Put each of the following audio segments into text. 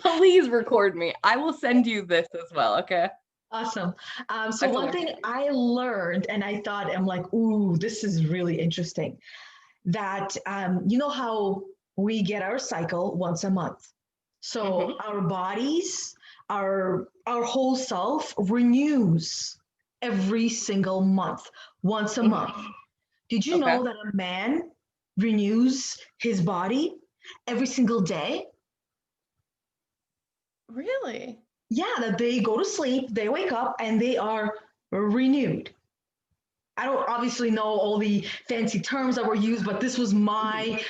Please record me. I will send you this as well, okay? Awesome. So one thing I learned, and I thought, I'm like, ooh, this is really interesting, that you know how we get our cycle once a month. So our bodies, our whole self renews every single month, once a month. Did you know that a man renews his body every single day? Really? Yeah, that they go to sleep, they wake up, and they are renewed. I don't obviously know all the fancy terms that were used, but this was my,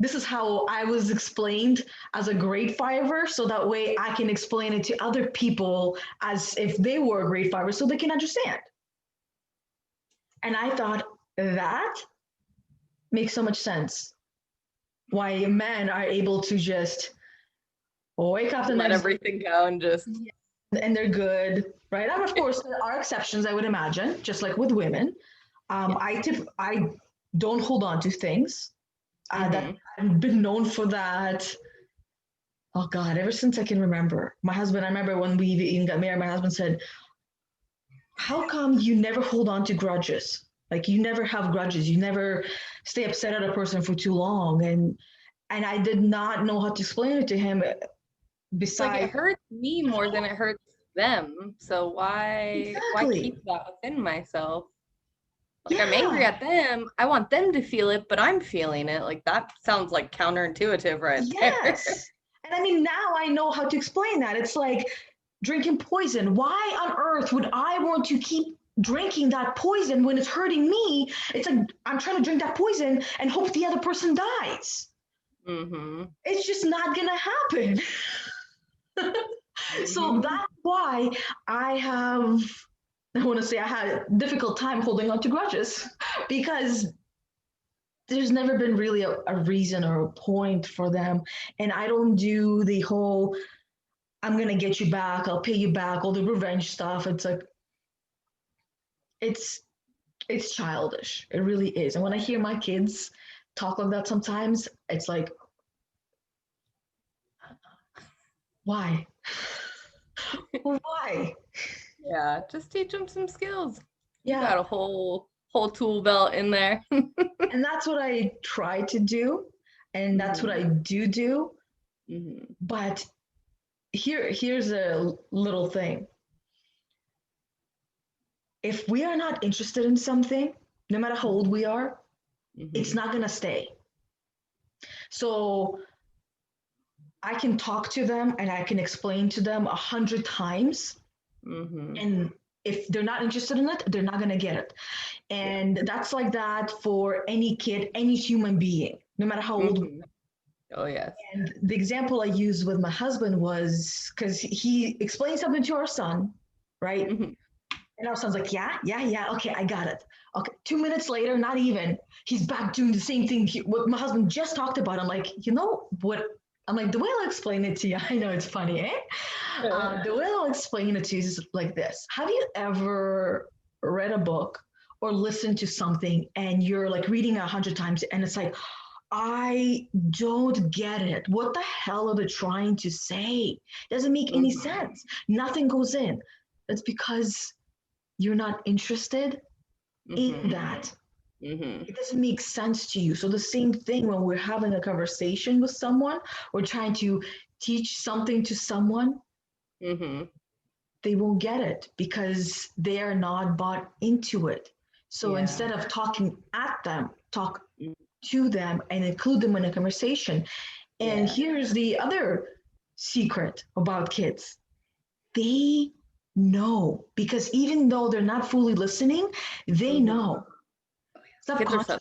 this is how I was explained as a grade fiver, so that way I can explain it to other people as if they were a grade fiver so they can understand. And I thought that makes so much sense. Why men are able to just wake up the Let next everything go and just and they're good, right? And of course, there are exceptions, I would imagine, just like with women. I don't hold on to things. That I've been known for that. Oh God, ever since I can remember. My husband, I remember when we even got married, my husband said, "How come you never hold on to grudges? Like you never have grudges. You never stay upset at a person for too long." And I did not know how to explain it to him. Besides, like it hurts me more than it hurts them. So why keep that within myself? Like I'm angry at them. I want them to feel it, but I'm feeling it. Like that sounds like counterintuitive right there. Yes. And I mean, now I know how to explain that. It's like drinking poison. Why on earth would I want to keep drinking that poison when it's hurting me? It's like I'm trying to drink that poison and hope the other person dies. It's just not going to happen. So that's why I want to say I had a difficult time holding on to grudges because there's never been really a reason or a point for them. And I don't do the whole, I'm going to get you back, I'll pay you back, all the revenge stuff. It's like, it's childish. It really is. And when I hear my kids talk like that sometimes, it's like, why? Why? Yeah, just teach them some skills. Yeah. You got a whole tool belt in there. And that's what I try to do. And that's what I do. But here's a little thing. If we are not interested in something, no matter how old we are, it's not going to stay. So I can talk to them and I can explain to them 100 times. And if they're not interested in it, they're not going to get it. And that's like that for any kid, any human being, no matter how old. Oh, yes. And the example I used with my husband was because he explained something to our son, right? And our son's like, yeah, okay, I got it. Okay, 2 minutes later, not even, he's back doing the same thing what my husband just talked about. I'm like, you know what? I'm like, the way I'll explain it to you, I know it's funny, eh? The way I'll explain it to you is like this. Have you ever read a book or listened to something and you're like reading 100 times and it's like, I don't get it. What the hell are they trying to say? Doesn't make any sense. Nothing goes in. That's because you're not interested in that. It doesn't make sense to you. So the same thing when we're having a conversation with someone, we're trying to teach something to someone, they won't get it because they are not bought into it. So instead of talking at them, talk to them and include them in a conversation. And here's the other secret about kids. They know, because even though they're not fully listening, they know. Kids are so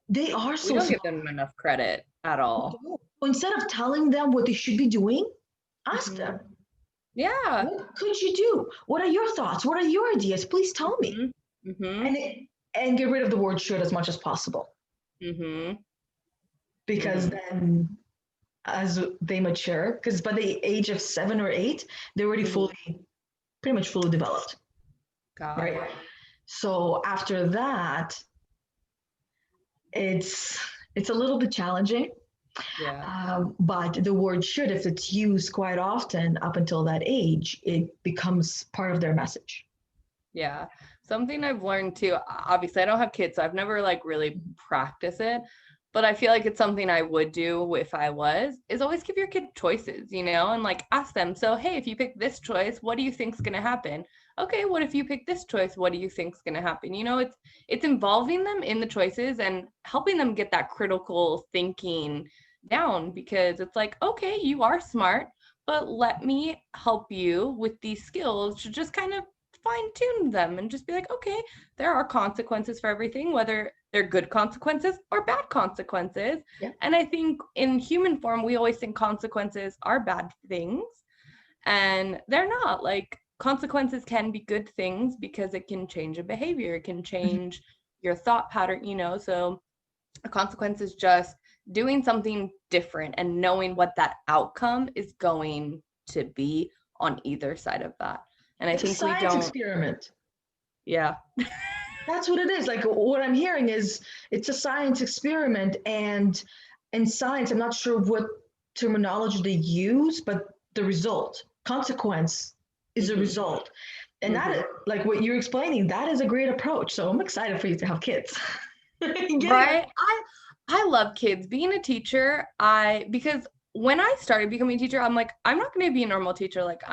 they are so we don't give them enough credit at all. Instead of telling them what they should be doing, ask them. Yeah. What could you do? What are your thoughts? What are your ideas? Please tell me. And get rid of the word should as much as possible. Because then as they mature, because by the age of 7 or 8, they're already pretty much fully developed. Right? So after that, it's a little bit challenging Yeah. But the word should, if it's used quite often up until that age, it becomes part of their message. Yeah. Something I've learned too, obviously I don't have kids, so I've never like really practiced it, but I feel like it's something I would do if I was, is always give your kid choices, you know, and like ask them, so hey, if you pick this choice, what do you think's gonna happen? Okay, what if you pick this choice? What do you think's gonna happen? You know, it's involving them in the choices and helping them get that critical thinking down, because it's like, okay, you are smart, but let me help you with these skills to just kind of fine tune them and just be like, okay, there are consequences for everything, whether they're good consequences or bad consequences. Yeah. And I think in human form, we always think consequences are bad things, and they're not. Like, consequences can be good things because it can change a behavior, it can change your thought pattern, you know. So a consequence is just doing something different and knowing what that outcome is going to be on either side of that. And I It's a think we science don't, experiment. yeah. That's what it is. Like what I'm hearing is it's a science experiment, and in science, I'm not sure what terminology they use, but the result, consequence is a result. And that is like what you're explaining, that is a great approach. So I'm excited for you to have kids. Right? I love kids. Being a teacher, because when I started becoming a teacher, I'm like, I'm not going to be a normal teacher. Like,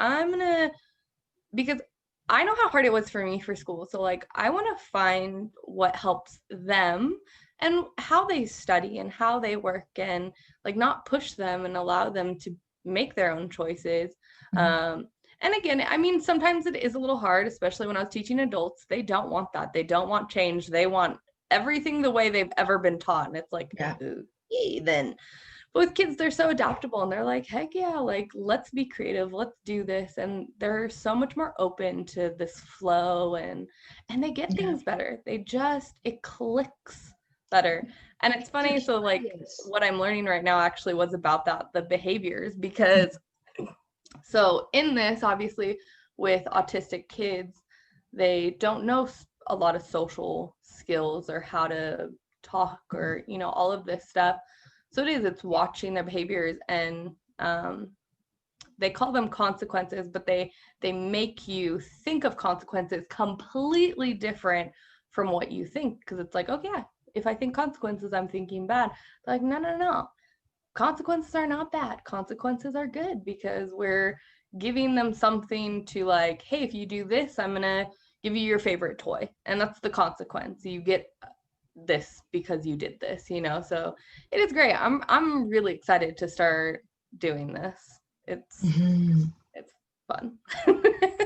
because I know how hard it was for me for school. So like, I want to find what helps them and how they study and how they work, and like not push them and allow them to make their own choices. And again, I mean, sometimes it is a little hard, especially when I was teaching adults. They don't want that. They don't want change. They want everything the way they've ever been taught. And it's like, Yeah. okay, then. But with kids, they're so adaptable and they're like, heck yeah, like, let's be creative, let's do this. And they're so much more open to this flow, and they get things better. It clicks better. And it's funny. So like what I'm learning right now actually was about that, the behaviors, because so in this, obviously with autistic kids, they don't know a lot of social skills or how to talk or, you know, all of this stuff. So it's watching their behaviors, and they call them consequences, but they make you think of consequences completely different from what you think, because it's like, oh yeah, if I think consequences, I'm thinking bad. They're like, no. Consequences are not bad. Consequences are good, because we're giving them something to like, hey, if you do this, I'm going to give you your favorite toy. And that's the consequence. You get this because you did this, you know? So it is great. I'm really excited to start doing this. It's fun.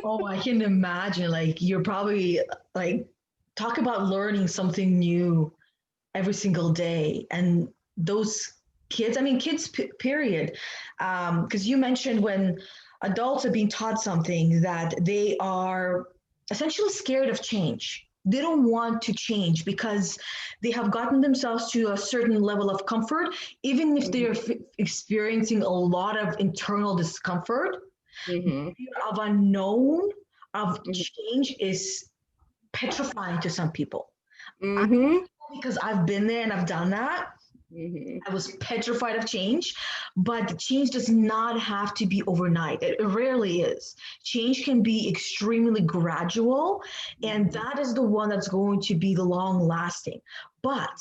Oh, I can imagine. Like you're probably like talk about learning something new every single day, and those kids. I mean, kids. Period. Because you mentioned when adults are being taught something that they are essentially scared of change. They don't want to change because they have gotten themselves to a certain level of comfort, even if they're experiencing a lot of internal discomfort. Fear of unknown, of change is petrifying to some people. Because I've been there and I've done that. I was petrified of change, but change does not have to be overnight. It rarely is. Change can be extremely gradual, and that is the one that's going to be the long lasting. But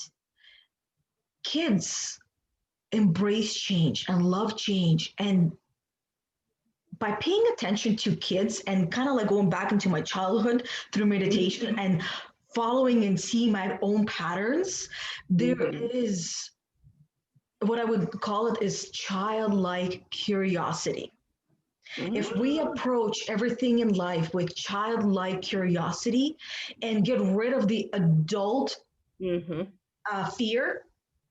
kids embrace change and love change, and by paying attention to kids and kind of like going back into my childhood through meditation and following and seeing my own patterns, there is what I would call it is childlike curiosity. If we approach everything in life with childlike curiosity and get rid of the adult fear,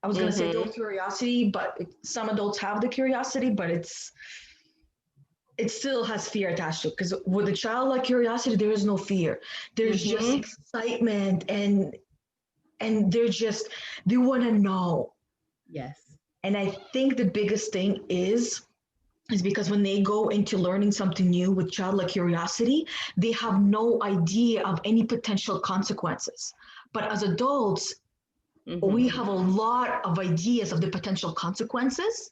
I was going to say adult curiosity, but some adults have the curiosity, but it still has fear attached to it, because with a childlike curiosity, there is no fear. There's just excitement, and they want to know. Yes. And I think the biggest thing is because when they go into learning something new with childlike curiosity, they have no idea of any potential consequences. But as adults, we have a lot of ideas of the potential consequences.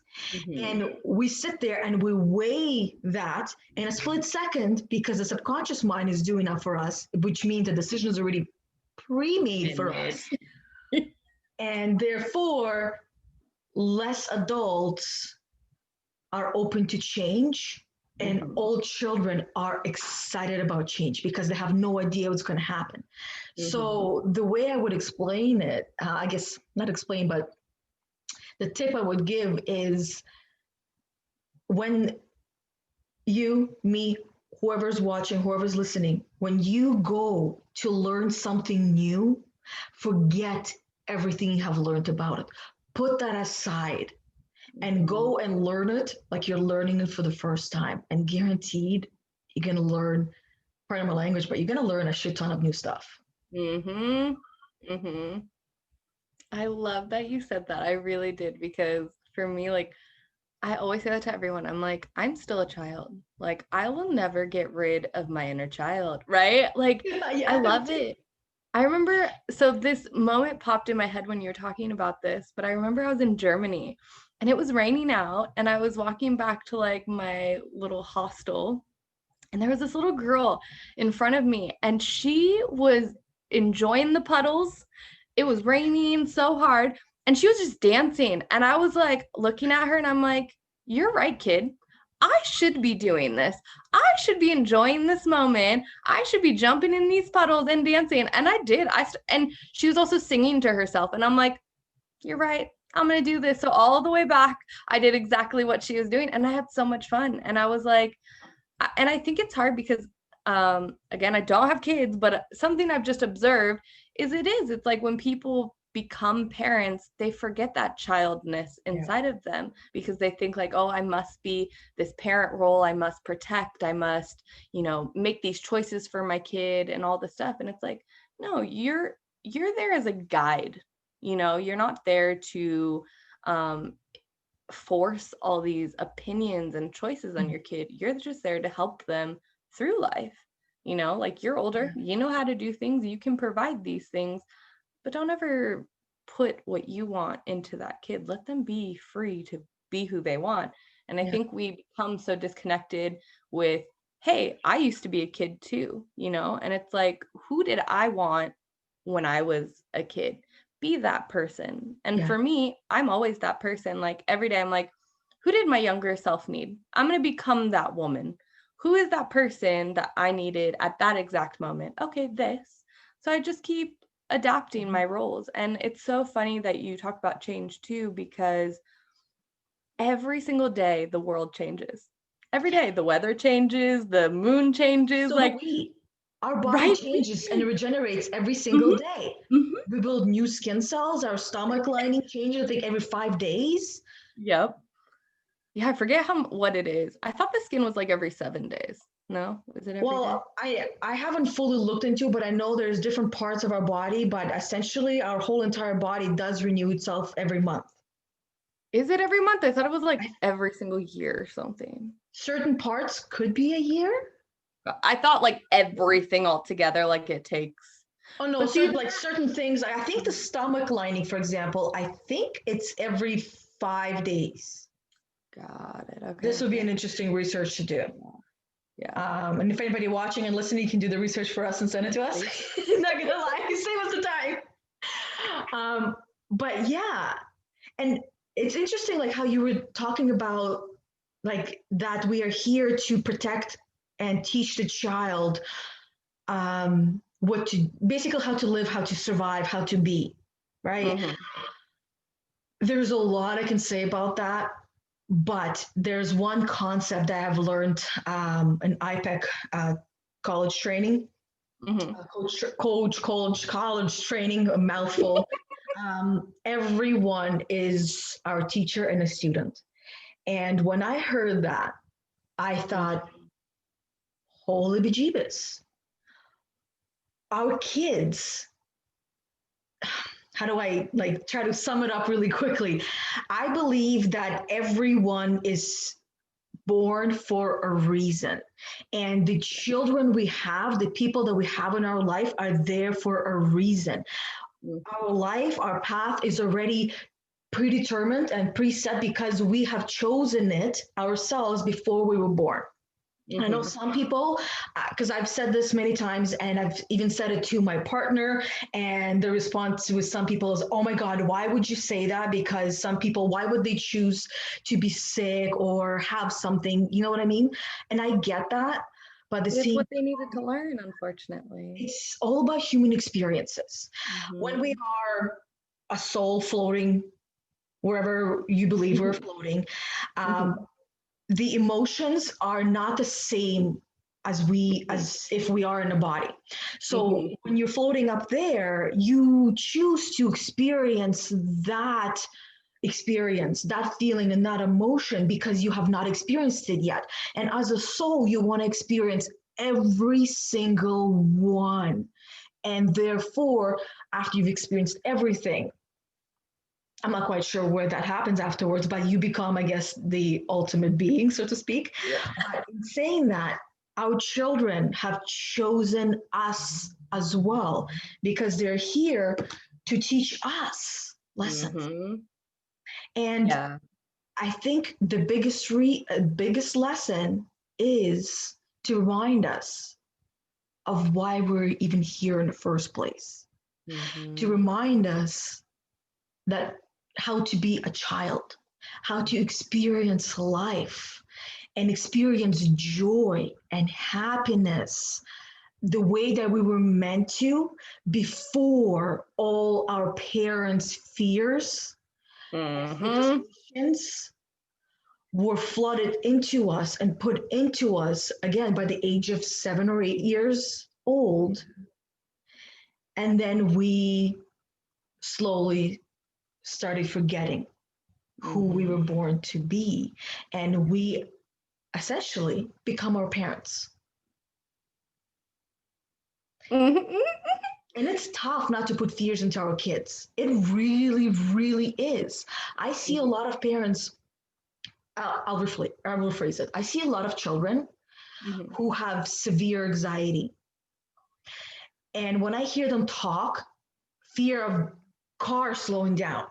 And we sit there and we weigh that in a split second because the subconscious mind is doing that for us, which means the decision is already pre-made for us. And therefore, less adults are open to change, and all children are excited about change because they have no idea what's going to happen. So the way I would explain it, I guess not explain, but the tip I would give is when you, me, whoever's watching, whoever's listening, when you go to learn something new, forget everything you have learned about it. Put that aside and go and learn it like you're learning it for the first time. And guaranteed, you're going to learn, pardon my language, but you're going to learn a shit ton of new stuff. I love that you said that. I really did, because for me, like, I always say that to everyone. I'm like, I'm still a child. Like, I will never get rid of my inner child, right? Like, I love it. I remember, so this moment popped in my head when you were talking about this, but I remember I was in Germany and it was raining out and I was walking back to like my little hostel, and there was this little girl in front of me and she was enjoying the puddles. It was raining so hard and she was just dancing. And I was like looking at her and I'm like, you're right, kid. I should be doing this. I should be enjoying this moment. I should be jumping in these puddles and dancing. And I did. And she was also singing to herself. And I'm like, you're right. I'm going to do this. So all the way back, I did exactly what she was doing. And I had so much fun. And I was like, and I think it's hard because, again, I don't have kids, but something I've just observed is it's like when people become parents, they forget that childness inside of them because they think like, oh, I must be this parent role. I must protect. I must, make these choices for my kid and all this stuff. And it's like, no, you're there as a guide. You're not there to force all these opinions and choices on your kid. You're just there to help them through life. Like, you're older, you know how to do things, you can provide these things, but don't ever put what you want into that kid. Let them be free to be who they want. And I think we become so disconnected with, hey, I used to be a kid too, and it's like, who did I want when I was a kid? Be that person. And for me, I'm always that person. Like, every day I'm like, who did my younger self need? I'm going to become that woman. Who is that person that I needed at that exact moment? Okay, this. So I just keep adapting my roles. And it's so funny that you talk about change too, because every single day the world changes. Every day the weather changes, the moon changes. So our body changes and regenerates every single day. We build new skin cells. Our stomach lining changes, I think, every 5 days. Yep. Yeah, I forget what it is. I thought the skin was like every 7 days. No, is it every day? I haven't fully looked into it, but I know there's different parts of our body, but essentially our whole entire body does renew itself every month. Is it every month? I thought it was like every single year or something. Certain parts could be a year. I thought like everything all together, like it takes. Oh no, like certain things. I think the stomach lining, for example, I think it's every 5 days. Got it. Okay. This would be an interesting research to do. Yeah. And if anybody watching and listening can do the research for us and send it to us, not gonna lie, save us the time. But yeah, and it's interesting, like how you were talking about, like that we are here to protect and teach the child basically how to live, how to survive, how to be, right? There's a lot I can say about that. But there's one concept that I've learned in IPEC college training, college training, a mouthful. Everyone is our teacher and a student. And when I heard that, I thought, holy bejeebus. Our kids, how do I try to sum it up really quickly? I believe that everyone is born for a reason. And the children we have, the people that we have in our life are there for a reason. Our life, our path is already predetermined and preset because we have chosen it ourselves before we were born. I know some people, because I've said this many times and I've even said it to my partner, and the response with some people is, oh my God, why would you say that? Because some people, why would they choose to be sick or have something? You know what I mean? And I get that. But it's what they needed to learn, unfortunately. It's all about human experiences. When we are a soul floating wherever you believe we're floating, the emotions are not the same as if we are in a body. So when you're floating up there, you choose to experience that feeling and that emotion because you have not experienced it yet. And as a soul, you want to experience every single one. And therefore, after you've experienced everything, I'm not quite sure where that happens afterwards, but you become, I guess, the ultimate being, so to speak. But in saying that, our children have chosen us as well because they're here to teach us lessons. And I think the biggest lesson is to remind us of why we're even here in the first place. To remind us that how to be a child, how to experience life and experience joy and happiness the way that we were meant to before all our parents' fears expectations were flooded into us and put into us again by the age of 7 or 8 years old. And then we slowly started forgetting who we were born to be. And we essentially become our parents. And it's tough not to put fears into our kids. It really, really is. I see a lot of parents, I'll rephrase it. I see a lot of children who have severe anxiety. And when I hear them talk, fear of cars slowing down,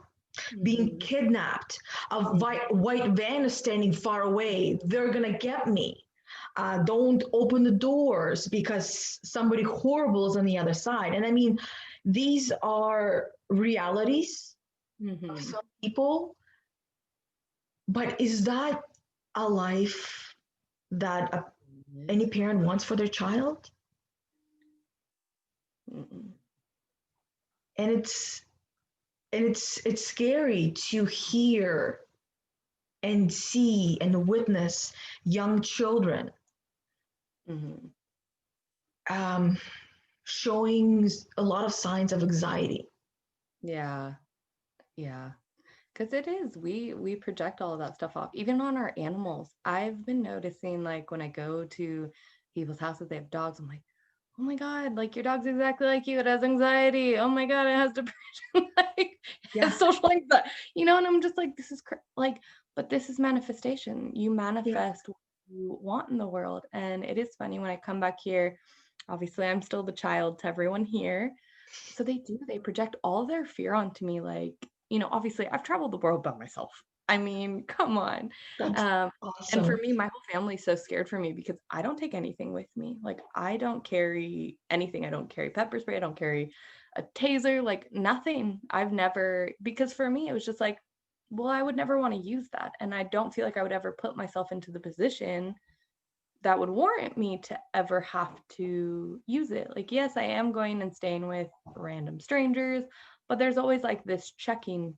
being kidnapped, a white van is standing far away, they're going to get me. Don't open the doors because somebody horrible is on the other side. And I mean, these are realities of some people. But is that a life that any parent wants for their child? And it's scary to hear and see and witness young children showing a lot of signs of anxiety. Yeah. Because it is, we project all of that stuff off, even on our animals. I've been noticing, like, when I go to people's houses, they have dogs. I'm like, oh my God, like, your dog's exactly like you. It has anxiety. Oh my God, it has depression. Like, it has social anxiety. And I'm just like, this is but this is manifestation. You manifest what you want in the world. And it is funny when I come back here. Obviously, I'm still the child to everyone here. So they project all their fear onto me. Like, obviously I've traveled the world by myself. I mean, come on. Awesome. And for me, my whole family's so scared for me because I don't take anything with me. Like, I don't carry anything. I don't carry pepper spray. I don't carry a taser, like nothing. Because for me, it was just like, well, I would never want to use that. And I don't feel like I would ever put myself into the position that would warrant me to ever have to use it. Like, yes, I am going and staying with random strangers, but there's always like this checking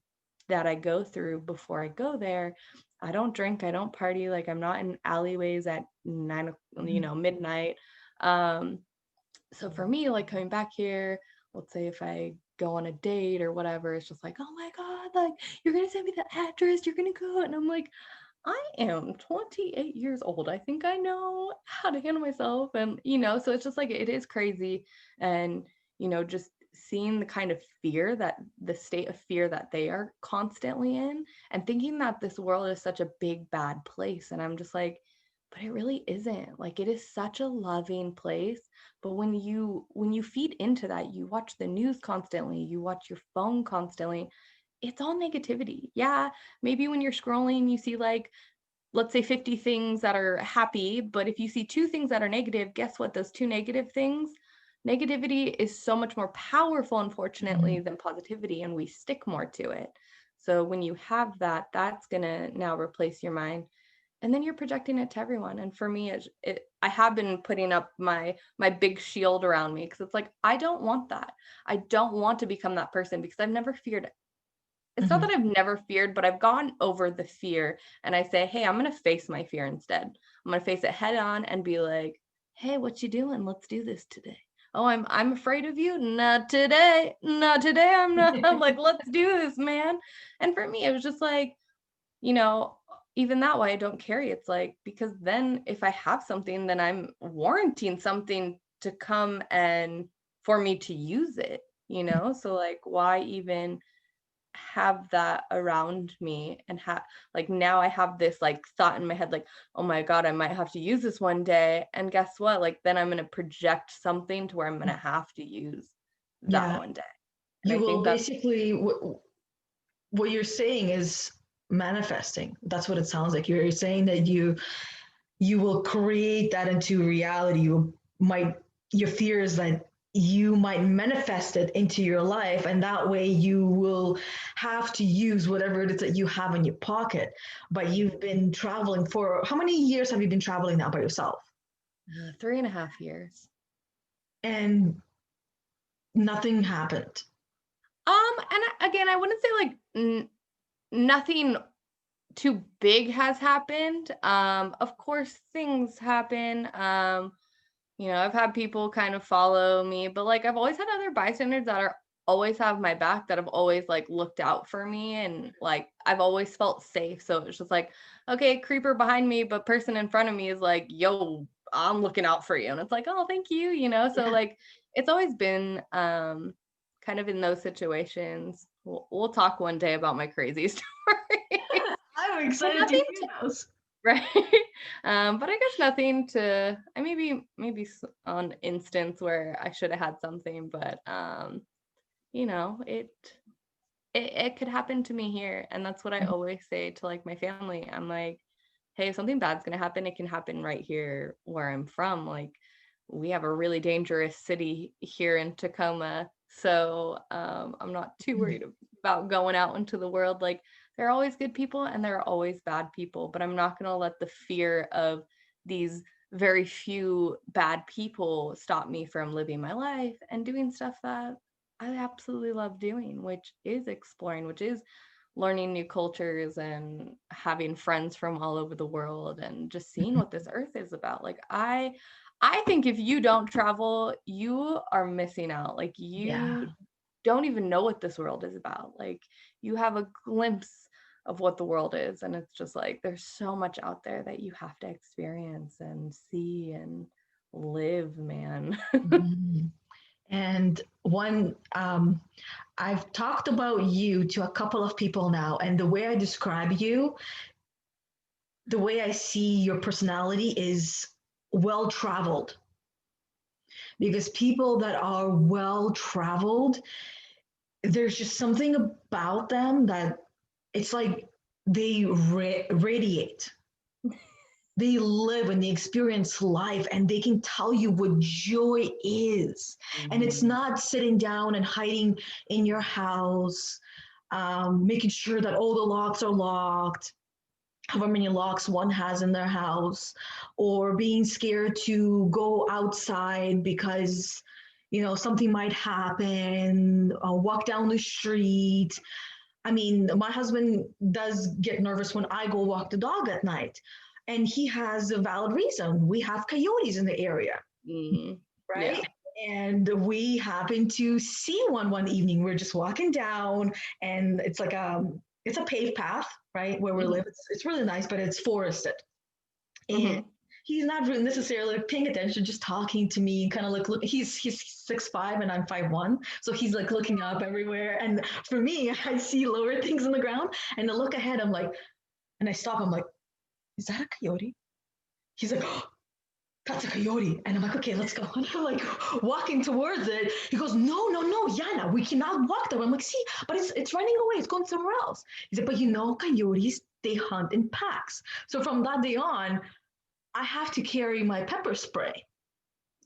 that I go through before I go there. I don't drink, I don't party, like I'm not in alleyways at midnight. So for me, like coming back here, let's say if I go on a date or whatever, it's just like, oh my God, like you're gonna send me the address, you're gonna go. And I'm like, I am 28 years old. I think I know how to handle myself. And, so it's just like, it is crazy. And, just seeing the kind of the state of fear that they are constantly in and thinking that this world is such a big, bad place. And I'm just like, but it really isn't. Like, it is such a loving place. But when you feed into that, you watch the news constantly, you watch your phone constantly, it's all negativity. Yeah, maybe when you're scrolling, you see like, let's say 50 things that are happy, but if you see 2 things that are negative, guess what? Those 2 negative things, negativity is so much more powerful, unfortunately, than positivity, and we stick more to it. So when you have that, that's gonna now replace your mind, and then you're projecting it to everyone. And for me, I have been putting up my big shield around me, because it's like, I don't want that. I don't want to become that person, because I've never feared. It's not that I've never feared, but I've gone over the fear, and I say, hey, I'm going to face my fear instead. I'm going to face it head on and be like, hey, what you doing? Let's do this today. Oh, I'm afraid of you? Not today. Not today. I'm not. I'm like, let's do this, man. And for me, it was just like, you know, even that way, I don't carry. It's like, because then if I have something, then I'm warranting something to come and for me to use it, you know? So like, why even have that around me, and like, now I have this like thought in my head, like, oh my God, I might have to use this one day. And guess what? Like, then I'm going to project something to where I'm going to have to use that Yeah. one day. And You I will think that's basically, what you're saying is manifesting. That's what it sounds like. You're saying that you will create that into reality. Your fear is that you might manifest it into your life, and that way you will have to use whatever it is that you have in your pocket. But you've been traveling for how many years have you been traveling now by yourself? 3.5 years. And nothing happened. And again, I wouldn't say like nothing too big has happened. Of course, things happen. I've had people kind of follow me, but like, I've always had other bystanders that are always have my back, that have always like looked out for me, and like, I've always felt safe. So it's just like, okay, creeper behind me, but person in front of me is like, yo, I'm looking out for you. And it's like, oh, thank you, So Yeah. like, it's always been kind of in those situations. We'll talk one day about my crazy story. I'm But excited to nothing hear those. right. But I guess nothing to, I maybe on instance where I should have had something, but it could happen to me here. And that's what I always say to like my family. I'm like, hey, if something bad's gonna happen, it can happen right here where I'm from. Like, we have a really dangerous city here in Tacoma. So I'm not too worried about going out into the world. Like, there are always good people and there are always bad people, but I'm not gonna let the fear of these very few bad people stop me from living my life and doing stuff that I absolutely love doing, which is exploring, which is learning new cultures and having friends from all over the world and just seeing what this earth is about. Like, I think if you don't travel, you are missing out. Like, Yeah. you don't even know what this world is about. Like, you have a glimpse of what the world is, and it's just like, there's so much out there that you have to experience and see and live, man. Mhm. And I've talked about you to a couple of people now, and the way I describe you, the way I see your personality is well traveled. Because people that are well traveled, there's just something about them that it's like they radiate. They live and they experience life, and they can tell you what joy is. And it's not sitting down and hiding in your house, making sure that all the locks are locked, however many locks one has in their house, or being scared to go outside because something might happen, walk down the street. I mean, my husband does get nervous when I go walk the dog at night, and he has a valid reason. We have coyotes in the area, right? Yeah. And we happened to see one evening. We're just walking down, and it's like it's a paved path, right, where we live. It's really nice, but it's forested. And he's not really necessarily paying attention, just talking to me, kind of like look. He's 6'5" and I'm 5'1", so he's like looking up everywhere. And for me, I see lower things on the ground, and I look ahead. I'm like, and I stop. I'm like, is that a coyote? He's like, oh, that's a coyote. And I'm like, okay, let's go. And I'm like walking towards it. He goes, no, no, no, Yana, we cannot walk there. I'm like, see, but it's running away. It's going somewhere else. He's like, but coyotes, they hunt in packs. So from that day on, I have to carry my pepper spray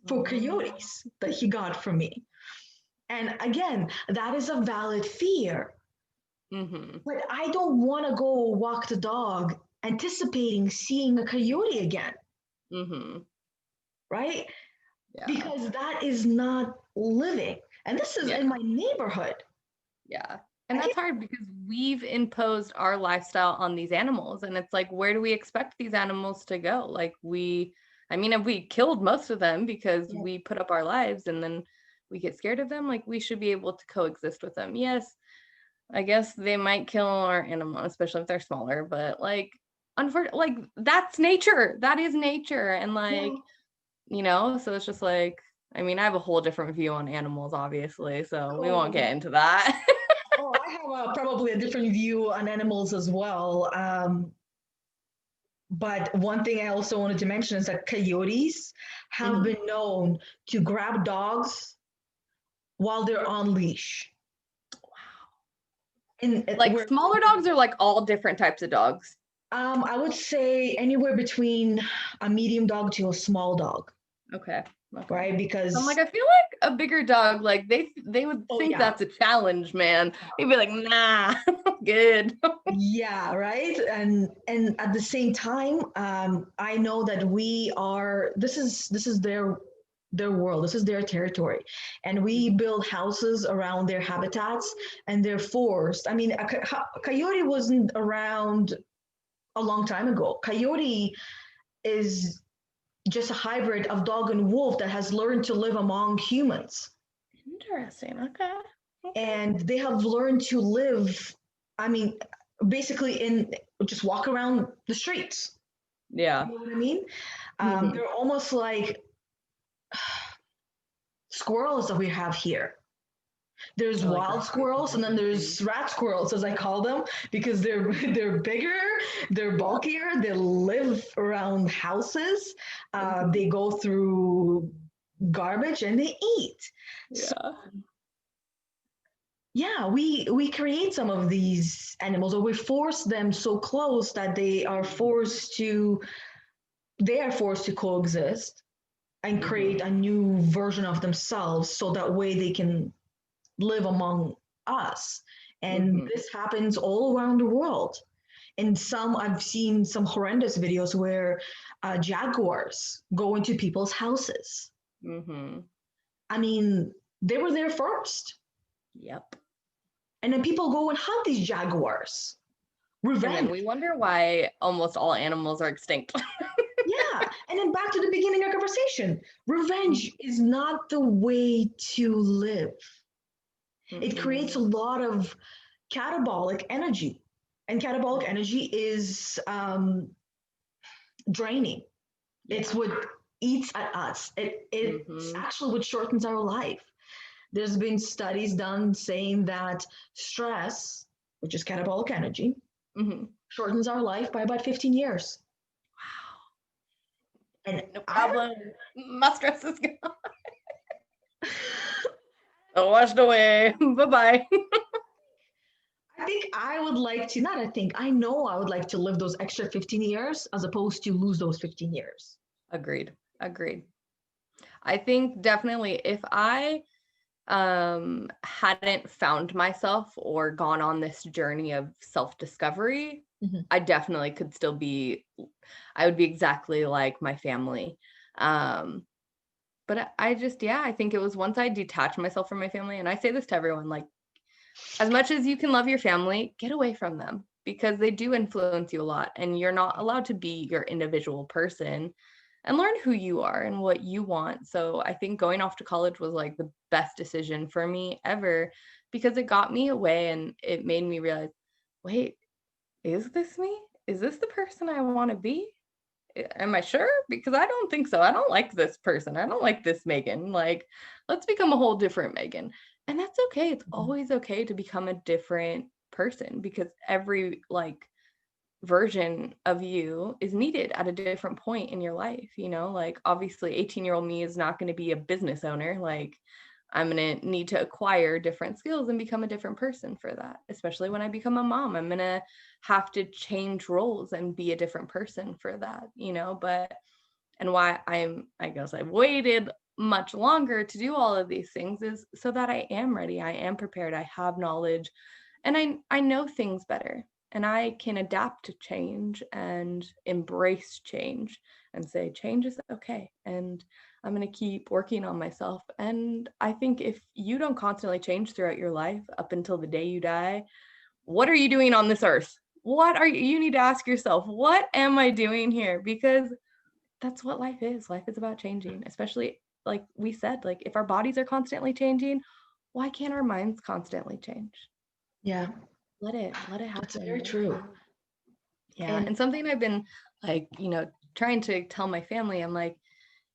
for coyotes that he got from me. And again, that is a valid fear. But I don't want to go walk the dog anticipating seeing a coyote again. Right? Yeah. Because that is not living. And this is in my neighborhood. Yeah. And that's hard because we've imposed our lifestyle on these animals. And it's like, where do we expect these animals to go? Like if we killed most of them because we put up our lives and then we get scared of them, like we should be able to coexist with them. Yes, I guess they might kill our animal, especially if they're smaller, but like, unfortunately, like that's nature. That is nature. And like, so it's just like, I have a whole different view on animals, obviously, so we won't get into that. I have probably a different view on animals as well. But one thing I also wanted to mention is that coyotes have been known to grab dogs while they're on leash. Wow. And like smaller dogs are like all different types of dogs? I would say anywhere between a medium dog to a small dog. Okay. Right, because I'm like, I feel like a bigger dog, like they would think that's a challenge, man. They'd be like, nah, good. Yeah, right. And at the same time, I know that this is their world, this is their territory, and we build houses around their habitats, and they're forced. A coyote wasn't around a long time ago. Coyote is just a hybrid of dog and wolf that has learned to live among humans. Interesting. Okay. And they have learned to live, basically just walk around the streets. Yeah. You know what I mean? They're almost like squirrels that we have here. There's wild squirrels, and then there's rat squirrels, as I call them, because they're bigger, they're bulkier, they live around houses, they go through garbage, and they eat. Yeah. We create some of these animals, or we force them so close that they are forced to coexist and create a new version of themselves, so that way they can live among us. And this happens all around the world. And I've seen some horrendous videos where jaguars go into people's houses. They were there first. Yep. And then people go and hunt these jaguars. Revenge. And then we wonder why almost all animals are extinct. Yeah. And then back to the beginning of our conversation. Revenge is not the way to live. It creates a lot of catabolic energy. And catabolic energy is draining. Yeah. It's what eats at us. It's actually what shortens our life. There's been studies done saying that stress, which is catabolic energy, shortens our life by about 15 years. Wow. And no problem. My stress is gone. Washed away. Bye-bye. I know I would like to live those extra 15 years as opposed to lose those 15 years. Agreed. I think definitely if I hadn't found myself or gone on this journey of self-discovery, I definitely could still be, I would be exactly like my family. But I think it was once I detached myself from my family, and I say this to everyone, like, as much as you can love your family, get away from them, because they do influence you a lot, and you're not allowed to be your individual person and learn who you are and what you want. So I think going off to college was like the best decision for me ever, because it got me away and it made me realize, wait, is this me? Is this the person I want to be? Am I sure? Because I don't think so. I don't like this person. I don't like this Meagan. Like, let's become a whole different Meagan. And that's okay. It's always okay to become a different person, because every version of you is needed at a different point in your life, you know, like obviously 18-year-old me is not going to be a business owner. Like I'm going to need to acquire different skills and become a different person for that. Especially when I become a mom, I'm going to have to change roles and be a different person for that, you know, but, and why I guess I've waited much longer to do all of these things is so that I am ready. I am prepared. I have knowledge and I know things better and I can adapt to change and embrace change and say change is okay. And I'm going to keep working on myself. And I think if you don't constantly change throughout your life up until the day you die, what are you doing on this earth? You need to ask yourself, what am I doing here? Because that's what life is. Life is about changing, especially like we said, like if our bodies are constantly changing, why can't our minds constantly change? Yeah. Let it happen. That's very true. Yeah. And something I've been like, you know, trying to tell my family, I'm like,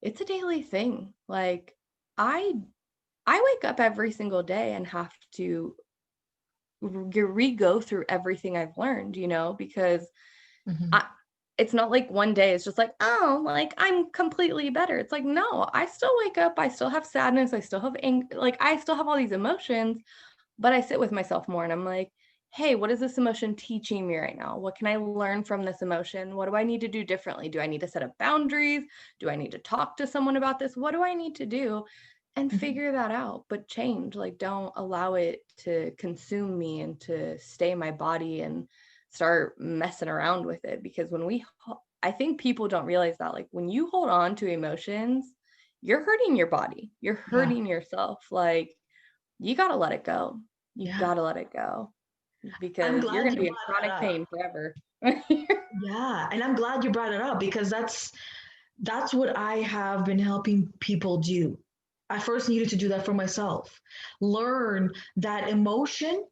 it's a daily thing. Like I wake up every single day and have to re-go through everything I've learned, you know, because Mhm. it's not like one day it's just like, oh, like I'm completely better. It's like, no, I still wake up, I still have sadness, I still have anger, like I still have all these emotions, but I sit with myself more and I'm like, hey, what is this emotion teaching me right now? What can I learn from this emotion? What do I need to do differently? Do I need to set up boundaries? Do I need to talk to someone about this? What do I need to do? And Mhm. figure that out, but change. Like, don't allow it to consume me and to stay in my body and start messing around with it. Because I think people don't realize that, like, when you hold on to emotions, you're hurting your body, you're Yeah. hurting yourself. Like, you got to let it go. You Yeah. got to let it go I'm because you're glad going you to be in brought that chronic up. pain forever. Yeah, and I'm glad you brought it up because that's what I have been helping people do. I first needed to do that for myself. Learn that emotion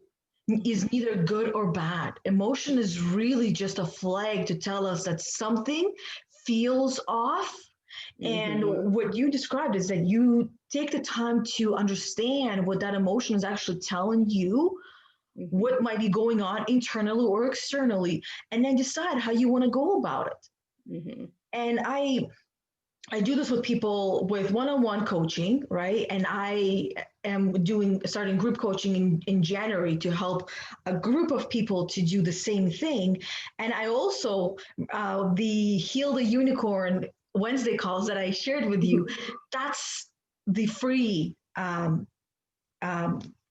is neither good or bad. Emotion is really just a flag to tell us that something feels off. And Mm-hmm. what you described is that you take the time to understand what that emotion is actually telling you, Mm-hmm. what might be going on internally or externally, and then decide how you want to go about it. Mm-hmm. And I do this with people with one-on-one coaching, right? And I am starting group coaching in January to help a group of people to do the same thing. And I also the Heal the Unicorn Wednesday calls that I shared with you. That's the free um,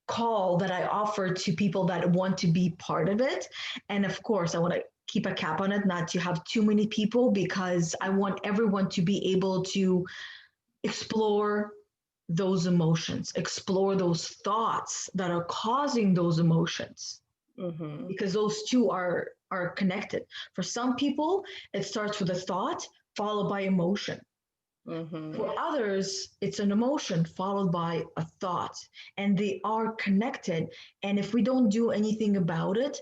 call that I offer to people that want to be part of it. And of course, I want to keep a cap on it, not to have too many people, because I want everyone to be able to explore those emotions, explore those thoughts that are causing those emotions, Mm-hmm. because those two are connected. For some people, it starts with a thought followed by emotion. Mm-hmm. For others, it's an emotion followed by a thought, and they are connected. And if we don't do anything about it,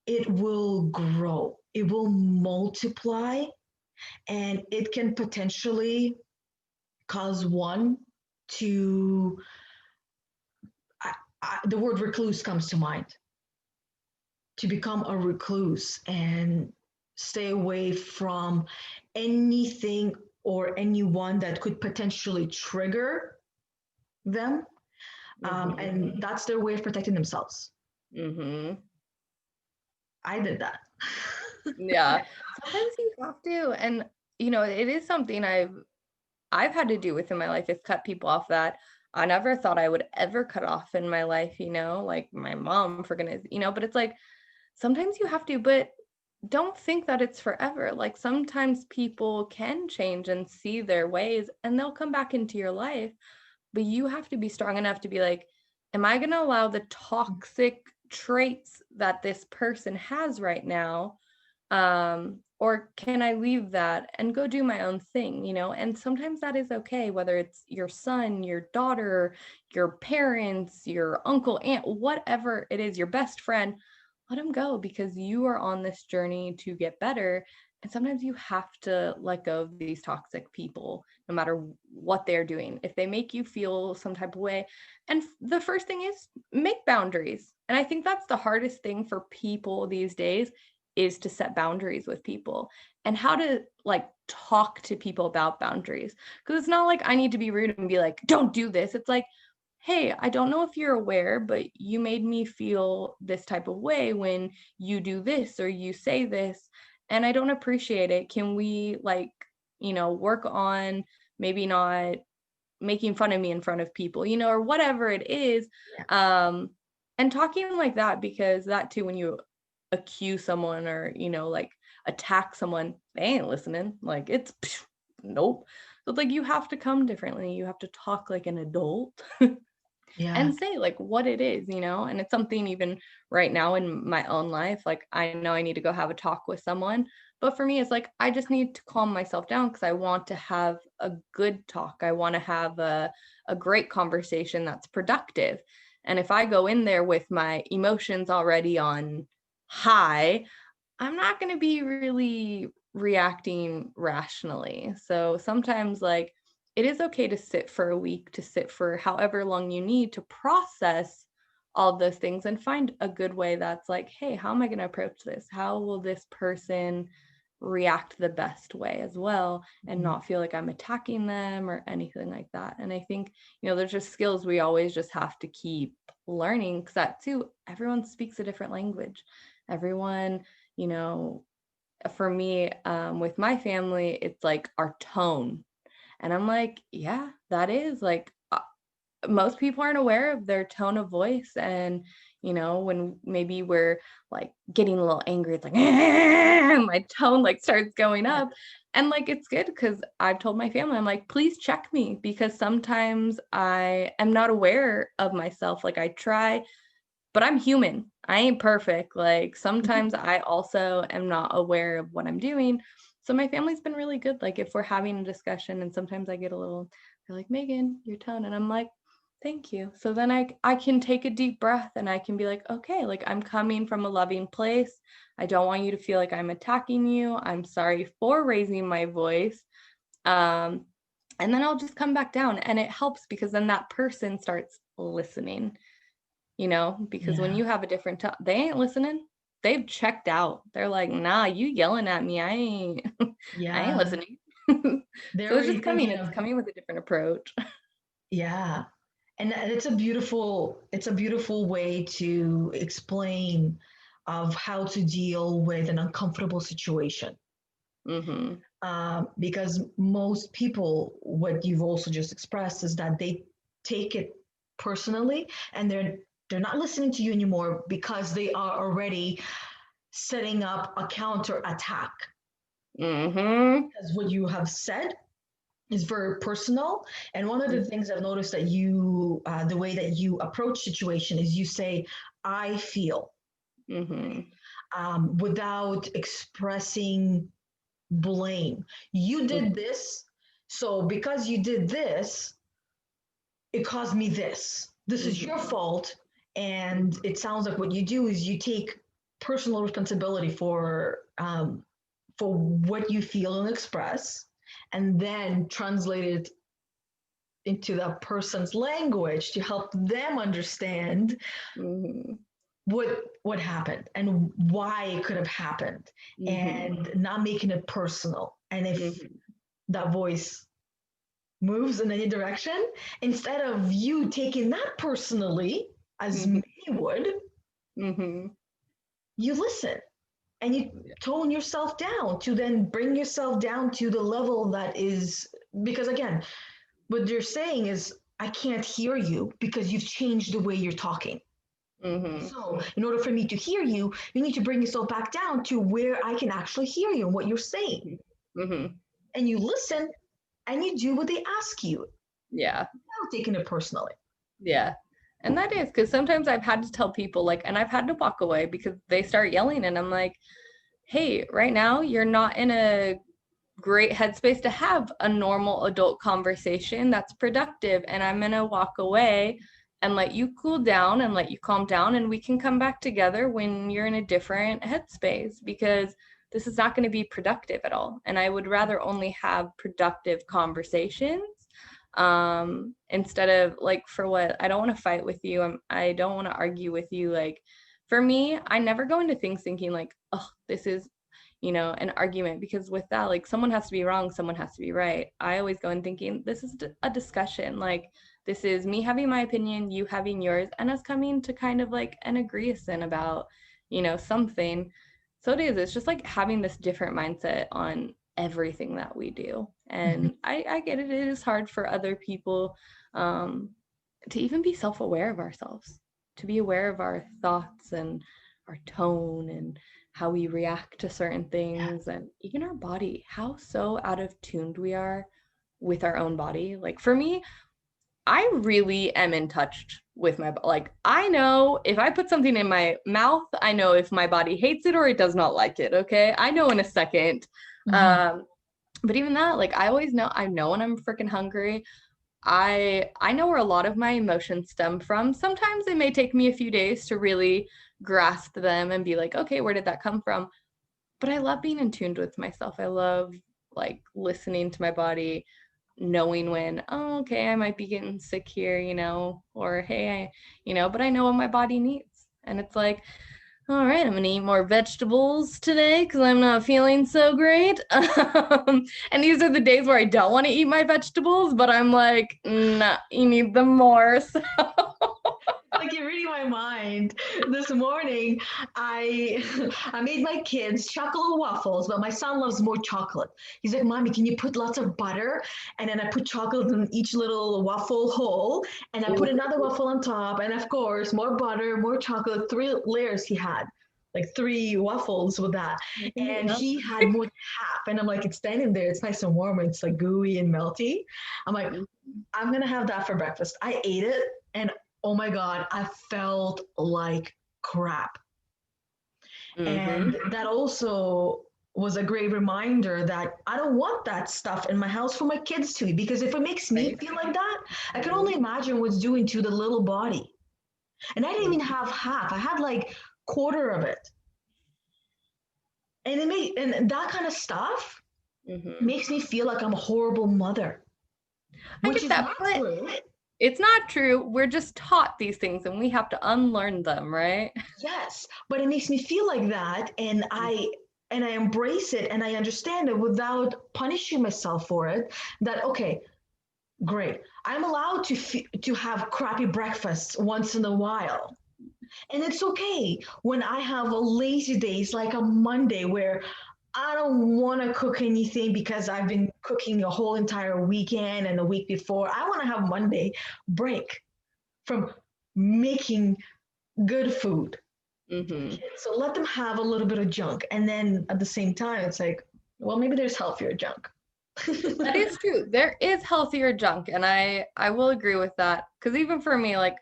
it will grow, it will multiply, and it can potentially cause one to, the word recluse comes to mind, to become a recluse and stay away from anything or anyone that could potentially trigger them. Mm-hmm. And that's their way of protecting themselves. Mm-hmm. I did that. Yeah. Sometimes you have to, and you know, it is something I've had to do within my life is cut people off that I never thought I would ever cut off in my life, you know, like my mom, for goodness, you know, but it's like sometimes you have to, but don't think that it's forever. Like sometimes people can change and see their ways and they'll come back into your life, but you have to be strong enough to be like, am I going to allow the toxic traits that this person has right now? Or can I leave that and go do my own thing, you know? And sometimes that is okay, whether it's your son, your daughter, your parents, your uncle, aunt, whatever it is, your best friend, let them go because you are on this journey to get better. And sometimes you have to let go of these toxic people, no matter what they're doing. If they make you feel some type of way. And the first thing is make boundaries. And I think that's the hardest thing for people these days is to set boundaries with people and how to like talk to people about boundaries. Because it's not like I need to be rude and be like, don't do this. It's like, hey, I don't know if you're aware, but you made me feel this type of way when you do this or you say this, and I don't appreciate it. Can we like, work on maybe not making fun of me in front of people, or whatever it is. Yeah. And talking like that, because that too, when you accuse someone or, like attack someone, they ain't listening. Like it's nope. So it's like you have to come differently. You have to talk like an adult. Yeah. And say like what it is, and it's something even right now in my own life, like I know I need to go have a talk with someone, but for me it's like I just need to calm myself down because I want to have a good talk. I want to have a great conversation that's productive. And if I go in there with my emotions already on high, I'm not going to be really reacting rationally. So sometimes like it is okay to sit for a week, to sit for however long you need to process all those things and find a good way that's like, hey, how am I going to approach this? How will this person react the best way as well, and not feel like I'm attacking them or anything like that. And I think, there's just skills we always just have to keep learning, because that too, everyone speaks a different language. Everyone, for me, with my family, it's like our tone. And I'm like, yeah, that is like, most people aren't aware of their tone of voice. And, when maybe we're like getting a little angry, it's like, my tone like starts going up. And like, it's good because I've told my family, I'm like, please check me, because sometimes I am not aware of myself. Like I try, but I'm human. I ain't perfect. Like sometimes I also am not aware of what I'm doing. So my family's been really good. Like if we're having a discussion and sometimes I get a little, they're like, Meagan, your tone. And I'm like, thank you. So then I can take a deep breath and I can be like, okay, like I'm coming from a loving place. I don't want you to feel like I'm attacking you. I'm sorry for raising my voice. And then I'll just come back down, and it helps because then that person starts listening. Because when you have a different tone, they ain't listening. They've checked out. They're like, nah, you yelling at me. I ain't listening. So it's just coming with a different approach. Yeah. And it's a beautiful way to explain of how to deal with an uncomfortable situation. Because most people, what you've also just expressed is that they take it personally, and they're not listening to you anymore because they are already setting up a counter attack. Because what you have said is very personal. And one of the things I've noticed that you, the way that you approach situation is you say, I feel, without expressing blame. You did this. So because you did this, it caused me this. This is your fault. And it sounds like what you do is you take personal responsibility for what you feel and express, and then translate it into that person's language to help them understand what happened and why it could have happened, and not making it personal. And if that voice moves in any direction, instead of you taking that personally as me would, you listen and you tone yourself down to then bring yourself down to the level that is, because again, what they're saying is, I can't hear you because you've changed the way you're talking. So in order for me to hear you, you need to bring yourself back down to where I can actually hear you and what you're saying. And you listen and you do what they ask you. Yeah. Without taking it personally. Yeah. And that is because sometimes I've had to tell people, like, and I've had to walk away because they start yelling, and I'm like, hey, right now you're not in a great headspace to have a normal adult conversation that's productive, and I'm gonna walk away and let you cool down and let you calm down, and we can come back together when you're in a different headspace, because this is not going to be productive at all. And I would rather only have productive conversations, instead of like, for what, I don't want to fight with you. I don't want to argue with you like for me, I never go into things thinking like, oh, this is, an argument, because with that, like, someone has to be wrong, someone has to be right. I always go in thinking this is a discussion. Like, this is me having my opinion, you having yours, and us coming to kind of like an agreement about, something. So it's just like having this different mindset on everything that we do. And I get it. It is hard for other people to even be self-aware of ourselves, to be aware of our thoughts and our tone and how we react to certain things, and even our body, how so out of tuned we are with our own body. Like, for me, I really am in touch with my, like, I know if I put something in my mouth, I know if my body hates it or it does not like it. Okay. I know in a second. But even that, like, I know when I'm freaking hungry. I know where a lot of my emotions stem from. Sometimes it may take me a few days to really grasp them and be like, okay, where did that come from? But I love being in tune with myself. I love like listening to my body, knowing when, oh, okay, I might be getting sick here, or hey, but I know what my body needs. And it's like, all right, I'm gonna eat more vegetables today because I'm not feeling so great. And these are the days where I don't want to eat my vegetables, but I'm like, nah, you need them more. So. Like, you're reading my mind. This morning, I made my kids chocolate waffles, but my son loves more chocolate. He's like, Mommy, can you put lots of butter? And then I put chocolate in each little waffle hole, and I put another waffle on top, and of course, more butter, more chocolate, 3 layers he had. Like 3 waffles with that. And he had more than half. And I'm like, it's standing there. It's nice and warm. It's like gooey and melty. I'm like, I'm going to have that for breakfast. I ate it. And oh my God, I felt like crap. And that also was a great reminder that I don't want that stuff in my house for my kids to eat, because if it makes me feel like that, I can only imagine what's doing to the little body. And I didn't even have half. I had like quarter of it. And and that kind of stuff makes me feel like I'm a horrible mother. Which is not true. It's not true. We're just taught these things and we have to unlearn them, right? Yes, but it makes me feel like that, and I embrace it and I understand it without punishing myself for it. That okay, great. I'm allowed to have crappy breakfasts once in a while. And it's okay when I have a lazy days like a Monday where I don't want to cook anything because I've been cooking a whole entire weekend and the week before. I want to have Monday break from making good food. So let them have a little bit of junk. And then at the same time, it's like, well, maybe there's healthier junk. That is true. There is healthier junk. And I will agree with that. Because even for me, like,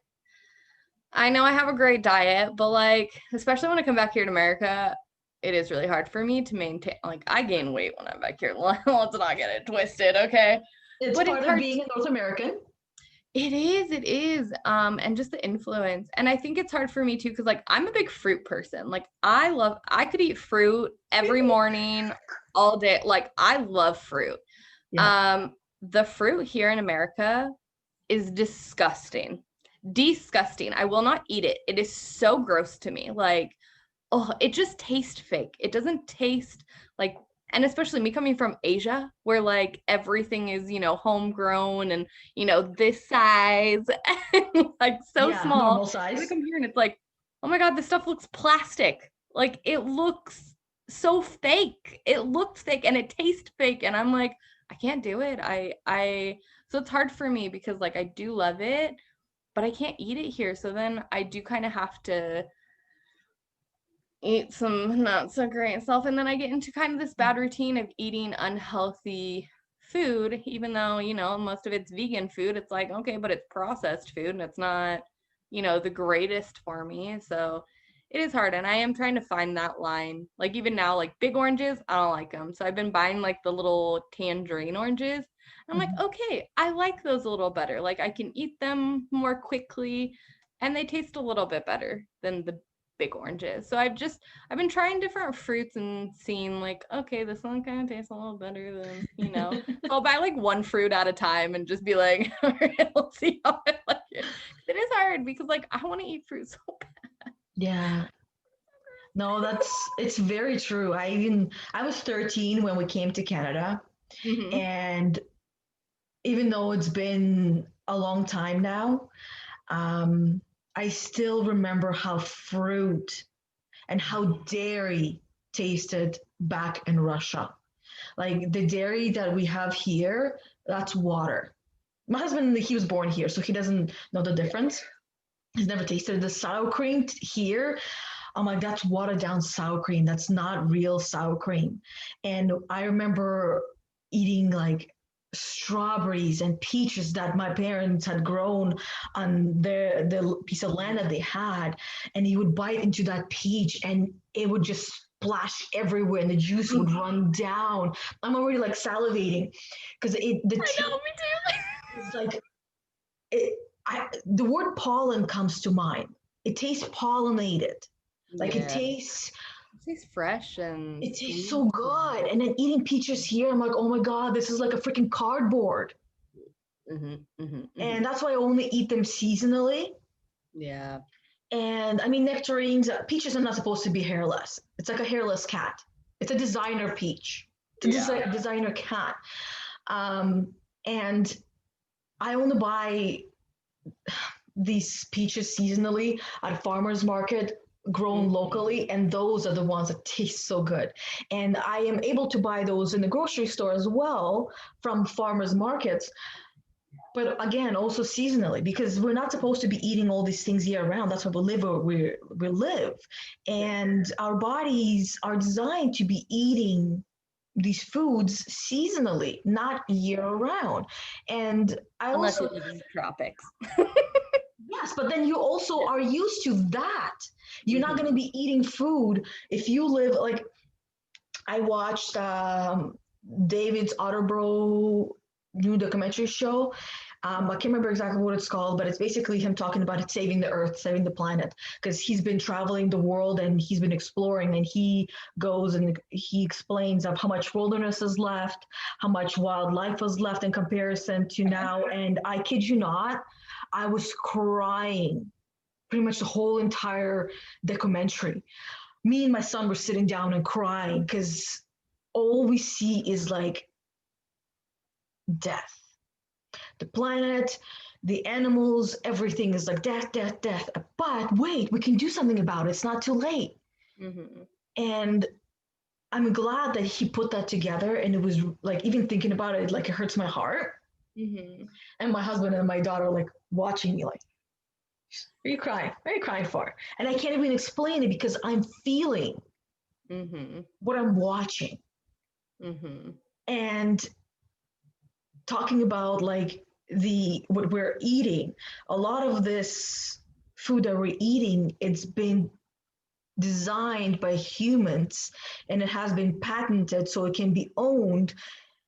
I know I have a great diet, but like, especially when I come back here to America, it is really hard for me to maintain. Like, I gain weight when I'm back here. Let's not get it twisted, okay? It's but part of being a North American. It is. And just the influence. And I think it's hard for me too, because like I'm a big fruit person. Like I could eat fruit every morning, all day. Like I love fruit. Yeah. The fruit here in America is disgusting. Disgusting. I will not eat it. It is so gross to me. Like, oh, it just tastes fake. It doesn't taste like, and especially me coming from Asia, where like everything is, homegrown and, this size, and like so small. Normal size. I come here and it's like, oh my God, this stuff looks plastic. Like it looks so fake. It looks fake and it tastes fake. And I'm like, I can't do it. So it's hard for me because like I do love it, but I can't eat it here. So then I do kind of have to eat some not so great stuff. And then I get into kind of this bad routine of eating unhealthy food, even though, most of it's vegan food. It's like, okay, but it's processed food and it's not, the greatest for me. So it is hard. And I am trying to find that line. Like even now, like big oranges, I don't like them. So I've been buying like the little tangerine oranges. I'm like, okay, I like those a little better. Like I can eat them more quickly and they taste a little bit better than the big oranges. So I've been trying different fruits and seeing like, okay, this one kind of tastes a little better than, So I'll buy like one fruit at a time and just be like, all right, let's see how I like it. It is hard because like I want to eat fruit so bad. Yeah. No, it's very true. I was 13 when we came to Canada, Mm-hmm. and even though it's been a long time now, um, I still remember how fruit and how dairy tasted back in Russia. Like the dairy that we have here, that's water. My husband, he was born here, so he doesn't know the difference. He's never tasted the sour cream here. I'm like, that's watered down sour cream. That's not real sour cream. And I remember eating like strawberries and peaches that my parents had grown on the piece of land that they had. And you would bite into that peach and it would just splash everywhere and the juice would run down. I'm already like salivating because the I taste know, me too. is like it, the word pollen comes to mind. It tastes pollinated. Like Yeah. It tastes fresh and it tastes sweet. so good. And then eating peaches here, I'm like, oh my God, this is like a freaking cardboard. Mm-hmm, mm-hmm, mm-hmm. And that's why I only eat them seasonally. Yeah. And I mean, nectarines, peaches are not supposed to be hairless. It's like a hairless cat. It's a designer peach. It's a Yeah. designer cat. Um, and I only buy these peaches seasonally at farmers market grown Mm-hmm. locally, and those are the ones that taste so good. And I am able to buy those in the grocery store as well from farmers markets, but again also seasonally, because we're not supposed to be eating all these things year round. That's why we live where we live, and our bodies are designed to be eating these foods seasonally, not year round. And I Unless you also, live in the tropics. yes, but then you also are used to that. You're not going to Mm-hmm. be eating food if you live like I watched David's Attenborough new documentary show. I can't remember exactly what it's called, but it's basically him talking about it, saving the earth, saving the planet, because he's been traveling the world and he's been exploring, and he goes and he explains of how much wilderness is left, how much wildlife is left in comparison to now. And I kid you not, I was crying pretty much the whole entire documentary. Me and my son were sitting down and crying because all we see is like death. The planet, the animals, everything is like death, death, death. But wait, we can do something about it. It's not too late. Mm-hmm. And I'm glad that he put that together. And it was like, even thinking about it, like it hurts my heart. Mm-hmm. And my husband and my daughter like watching me like, are you crying? What are you crying for? And I can't even explain it because I'm feeling Mm-hmm. what I'm watching. Mm-hmm. And talking about like the what we're eating, a lot of this food that we're eating, it's been designed by humans and it has been patented so it can be owned,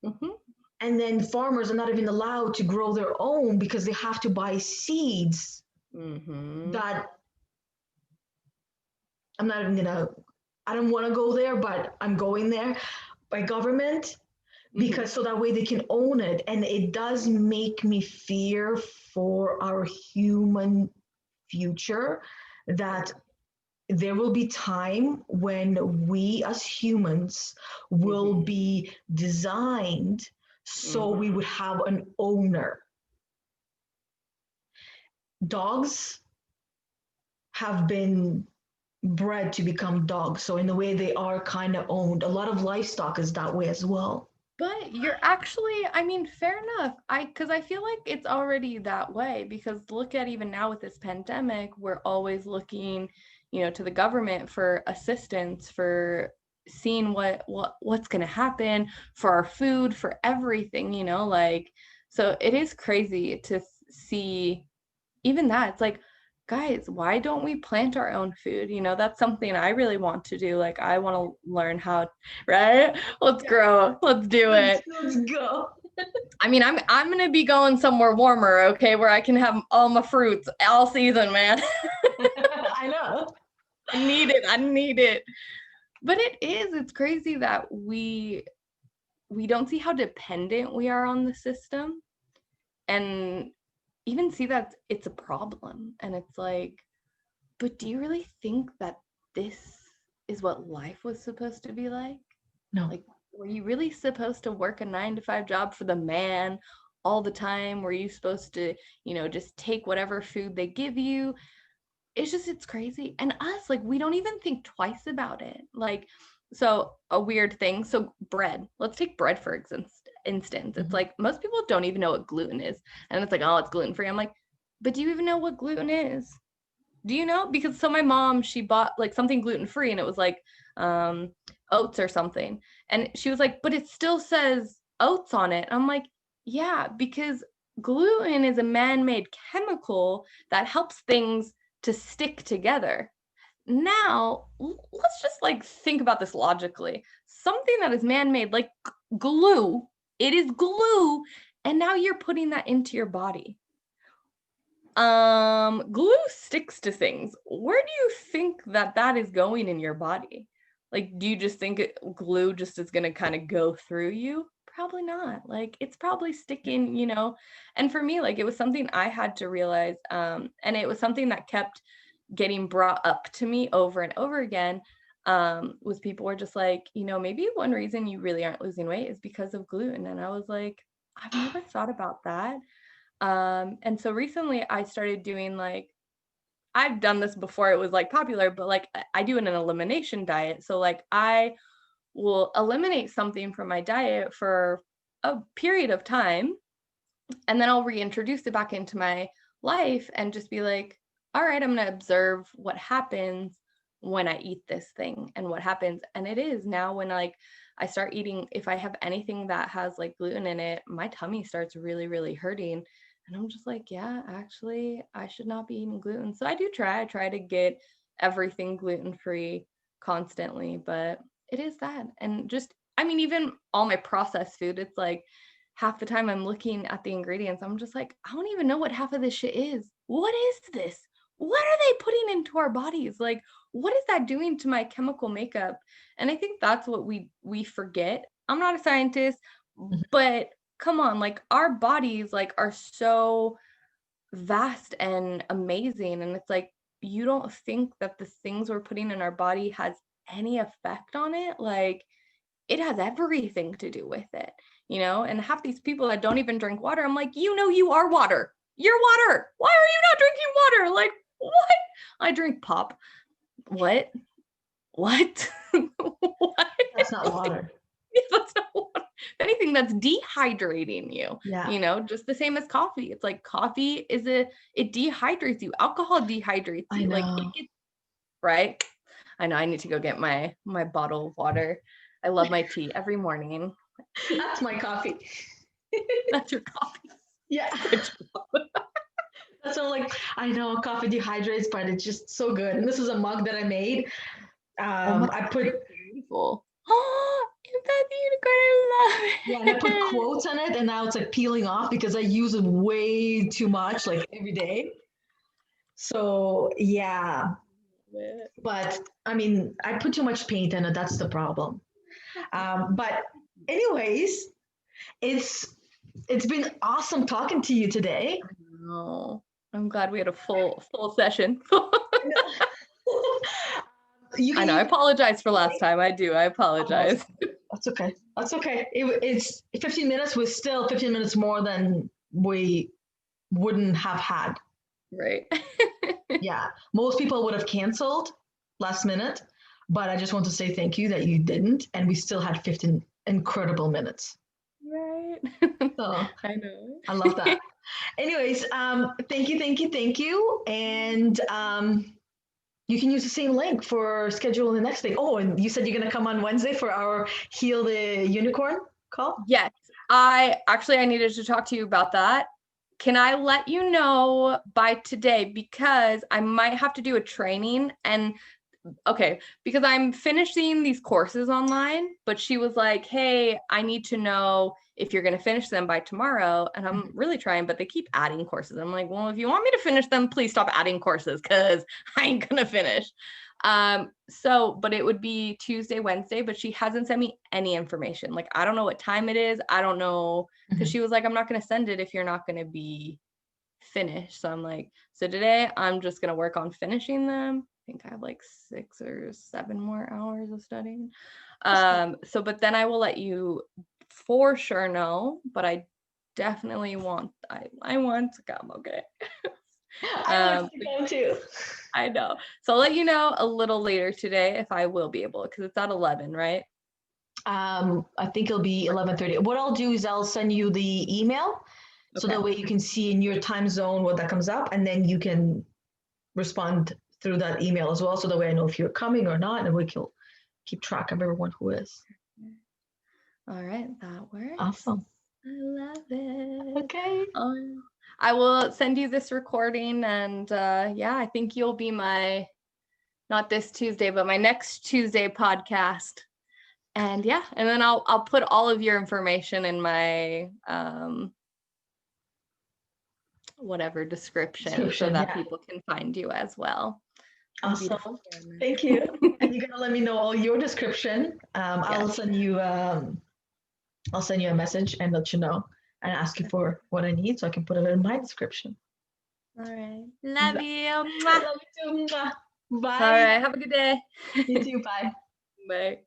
Mm-hmm. and then farmers are not even allowed to grow their own because they have to buy seeds Mm-hmm. that I'm not even gonna, I don't want to go there, but I'm going there, by government, Mm-hmm. because so that way they can own it. And it does make me fear for our human future, that there will be time when we as humans will Mm-hmm. be designed so we Mm-hmm. would have an owner. Dogs have been bred to become dogs, so in a way they are kind of owned. A lot of livestock is that way as well. But you're actually, I mean, fair enough. Because I feel like it's already that way. Because look at even now with this pandemic, we're always looking, to the government for assistance, for seeing what's going to happen for our food, for everything, like, so it is crazy to see even that. It's like, guys, why don't we plant our own food? That's something I really want to do. Like, I want to learn how, right? Let's grow. Let's do it. Let's go. I mean, I'm gonna be going somewhere warmer, okay, where I can have all my fruits all season, man. I know. I need it. I need it. But it's crazy that we don't see how dependent we are on the system, and even see that it's a problem. And it's like, but do you really think that this is what life was supposed to be like? No. Like, were you really supposed to work a 9-to-5 job for the man all the time? Were you supposed to, just take whatever food they give you? It's crazy. And us, like, we don't even think twice about it. Like, so a weird thing. So bread, let's take bread for instance. It's like most people don't even know what gluten is. And it's like, oh, it's gluten free. I'm like, but do you even know what gluten is? Do you know? Because so my mom, she bought like something gluten free and it was like oats or something. And she was like, but it still says oats on it. I'm like, yeah, because gluten is a man-made chemical that helps things to stick together. Now, let's just like think about this logically. Something that is man-made, like glue, it is glue, and now you're putting that into your body. Glue sticks to things. Where do you think that is going in your body? Like, do you just think glue just is going to kind of go through you? Probably not. Like, it's probably sticking, and for me, like, it was something I had to realize, and it was something that kept getting brought up to me over and over again, was people were just like, maybe one reason you really aren't losing weight is because of gluten. And I was like, I've never thought about that. And so recently I started doing like, I've done this before it was like popular, but like I do an elimination diet. So like I will eliminate something from my diet for a period of time, and then I'll reintroduce it back into my life and just be like, all right, I'm going to observe what happens when I eat this thing and what happens. And it is now when like I start eating, if I have anything that has like gluten in it, my tummy starts really, really hurting. And I'm just like, yeah, actually, I should not be eating gluten. So I try to get everything gluten-free constantly, but it is that. And just, I mean, even all my processed food, it's like half the time I'm looking at the ingredients, I'm just like, I don't even know what half of this shit is. What is this? What are they putting into our bodies? Like, what is that doing to my chemical makeup? And I think that's what we forget. I'm not a scientist, but come on, like our bodies like are so vast and amazing, and it's like you don't think that the things we're putting in our body has any effect on it. Like it has everything to do with it, and half these people that don't even drink water, I'm like, you are water. You're water. Why are you not drinking water? Like, what? I drink pop. What? What? That's not water. That's not water. If anything, that's dehydrating you. Yeah. Just the same as coffee. It's like coffee it dehydrates you. Alcohol dehydrates you. I know. Like right? I know I need to go get my bottle of water. I love my tea every morning. That's my coffee. That's your coffee. Yeah. So like, I know coffee dehydrates, but it's just so good. And this is a mug that I made. I put beautiful. Oh, that's unicorn. I love it. Yeah, and I put quotes on it, and now it's like peeling off because I use it way too much, like every day. So yeah, but I mean, I put too much paint in it. That's the problem. But anyways, it's been awesome talking to you today. Oh, I'm glad we had a full session. I know. I apologize for last time. I apologize. That's okay. That's okay. It's 15 minutes was still 15 minutes more than we wouldn't have had. Right. Yeah. Most people would have canceled last minute, but I just want to say thank you that you didn't. And we still had 15 incredible minutes. Right. So I know. I love that. Anyways, thank you. And you can use the same link for scheduling the next thing. Oh, and you said you're going to come on Wednesday for our Heal the Unicorn call? Yes. I needed to talk to you about that. Can I let you know by today? Because I might have to do a training because I'm finishing these courses online, but she was like, hey, I need to know if you're going to finish them by tomorrow. And I'm really trying, but they keep adding courses. I'm like, well, if you want me to finish them, please stop adding courses because I ain't going to finish. But it would be Tuesday, Wednesday, but she hasn't sent me any information. Like, I don't know what time it is. I don't know. Because she was like, I'm not going to send it if you're not going to be finished. So I'm like, so today I'm just going to work on finishing them. think I have like 6 or 7 more hours of studying. But then I will let you for sure know, but I definitely want, I want to come, okay? I want to go too. I know. So I'll let you know a little later today if I will be able, because it's at 11, right? I think it'll be 11:30. What I'll do is I'll send you the email so that way you can see in your time zone what that comes up, and then you can respond through that email as well. So that way I know if you're coming or not, and we can keep track of everyone who is. All right, that works. Awesome. I love it. Okay. I will send you this recording, and yeah, I think you'll be my, not this Tuesday, but my next Tuesday podcast. And yeah, and then I'll put all of your information in my whatever description so that people can find you as well. Awesome. Thank you. And you're gonna let me know all your description. I'll send you a message and let you know and ask you for what I need so I can put it in my description. All right. Love you. Love you too. Bye. All right. Have a good day. You too. Bye. Bye.